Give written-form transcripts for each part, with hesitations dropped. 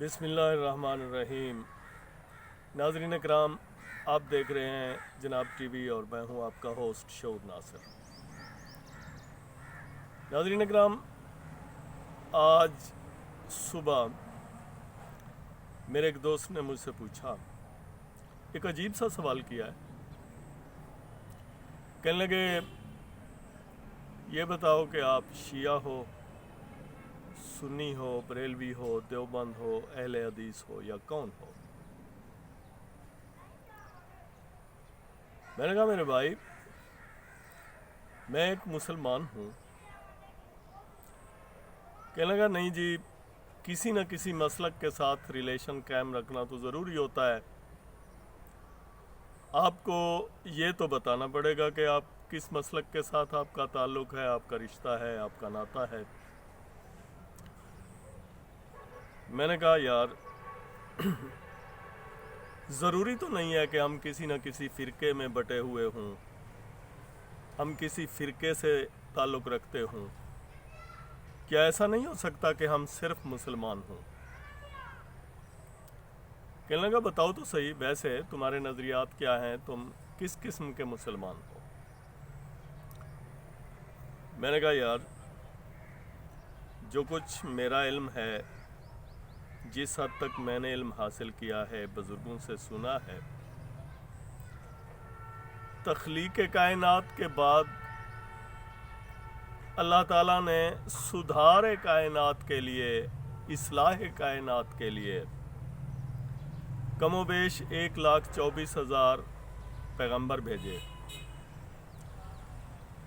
بسم اللہ الرحمن الرحیم۔ ناظرین اکرام، آپ دیکھ رہے ہیں جناب ٹی وی اور میں ہوں آپ کا ہوسٹ شعور ناصر۔ ناظرین اکرام، آج صبح میرے ایک دوست نے مجھ سے پوچھا، ایک عجیب سا سوال کیا ہے۔ کہنے لگے، یہ بتاؤ کہ آپ شیعہ ہو، سنی ہو، بریلوی ہو، دیوبند ہو، اہل حدیث ہو یا کون ہو؟ میں نے کہا میرے بھائی، میں ایک مسلمان ہوں۔ کہنے لگا نہیں جی، کسی نہ کسی مسلک کے ساتھ ریلیشن قائم رکھنا تو ضروری ہوتا ہے۔ آپ کو یہ تو بتانا پڑے گا کہ آپ کس مسلک کے ساتھ آپ کا تعلق ہے، آپ کا رشتہ ہے، آپ کا ناطہ ہے۔ میں نے کہا یار، ضروری تو نہیں ہے کہ ہم کسی نہ کسی فرقے میں بٹے ہوئے ہوں، ہم کسی فرقے سے تعلق رکھتے ہوں۔ کیا ایسا نہیں ہو سکتا کہ ہم صرف مسلمان ہوں؟ کہنے لگا بتاؤ تو صحیح، ویسے تمہارے نظریات کیا ہیں، تم کس قسم کے مسلمان ہو؟ میں نے کہا یار، جو کچھ میرا علم ہے، جس حد تک میں نے علم حاصل کیا ہے، بزرگوں سے سنا ہے، تخلیق کائنات کے بعد اللہ تعالیٰ نے سدھار کائنات کے لیے، اصلاح کائنات کے لیے کم و بیش 1,24,000 پیغمبر بھیجے۔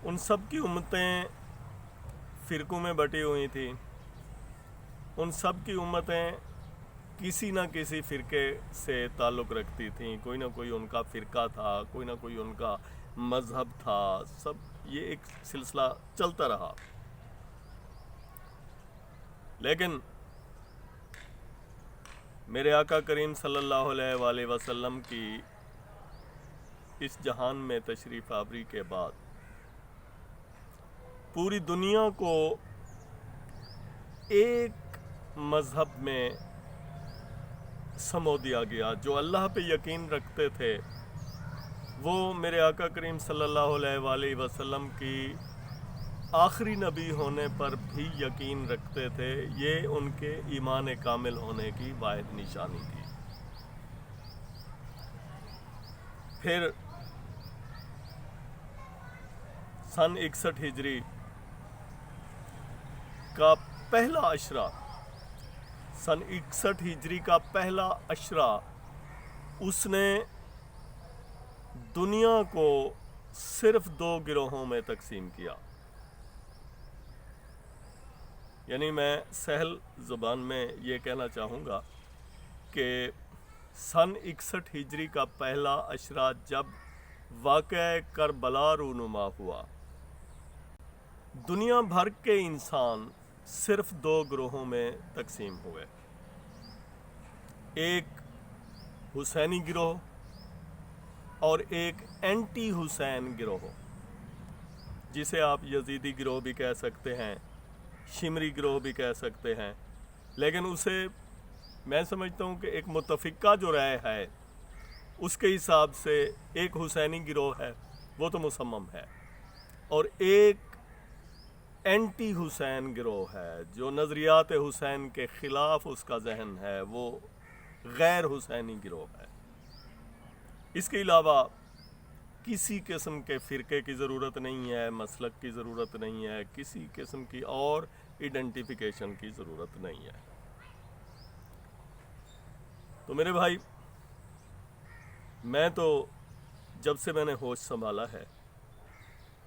ان سب کی امتیں فرقوں میں بٹی ہوئی تھیں، ان سب کی امتیں کسی نہ کسی فرقے سے تعلق رکھتی تھیں، کوئی نہ کوئی ان کا فرقہ تھا، کوئی نہ کوئی ان کا مذہب تھا، سب یہ ایک سلسلہ چلتا رہا۔ لیکن میرے آقا کریم صلی اللہ علیہ وآلہ وسلم کی اس جہان میں تشریف آوری کے بعد پوری دنیا کو ایک مذہب میں سمو دیا گیا۔ جو اللہ پہ یقین رکھتے تھے وہ میرے آقا کریم صلی اللہ علیہ وآلہ وسلم کی آخری نبی ہونے پر بھی یقین رکھتے تھے۔ یہ ان کے ایمان کامل ہونے کی واحد نشانی تھی۔ پھر سن 61 ہجری کا پہلا عشرہ، سن 61 ہجری کا پہلا عشرہ اس نے دنیا کو صرف 2 گروہوں میں تقسیم کیا۔ یعنی میں سہل زبان میں یہ کہنا چاہوں گا کہ سن 61 ہجری کا پہلا عشرہ جب واقعہ کربلا رونما ہوا، دنیا بھر کے انسان صرف 2 گروہوں میں تقسیم ہوئے۔ ایک حسینی گروہ اور ایک اینٹی حسین گروہ، جسے آپ یزیدی گروہ بھی کہہ سکتے ہیں، شمری گروہ بھی کہہ سکتے ہیں، لیکن اسے میں سمجھتا ہوں کہ ایک متفقہ جو رائے ہے اس کے حساب سے ایک حسینی گروہ ہے، وہ تو مصمم ہے، اور ایک اینٹی حسین گروہ ہے جو نظریات حسین کے خلاف اس کا ذہن ہے، وہ غیر حسینی گروہ ہے۔ اس کے علاوہ کسی قسم کے فرقے کی ضرورت نہیں ہے، مسلک کی ضرورت نہیں ہے، کسی قسم کی اور ایڈنٹیفیکیشن کی ضرورت نہیں ہے۔ تو میرے بھائی، میں تو جب سے میں نے ہوش سنبھالا ہے،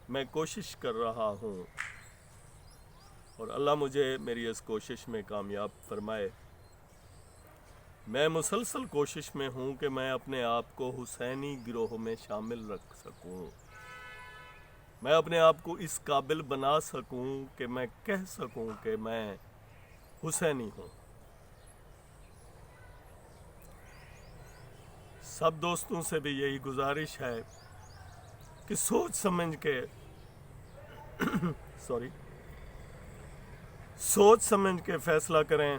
میں کوشش کر رہا ہوں، اور اللہ مجھے میری اس کوشش میں کامیاب فرمائے، میں مسلسل کوشش میں ہوں کہ میں اپنے آپ کو حسینی گروہ میں شامل رکھ سکوں، میں اپنے آپ کو اس قابل بنا سکوں کہ میں کہہ سکوں کہ میں حسینی ہوں۔ سب دوستوں سے بھی یہی گزارش ہے کہ سوچ سمجھ کے فیصلہ کریں،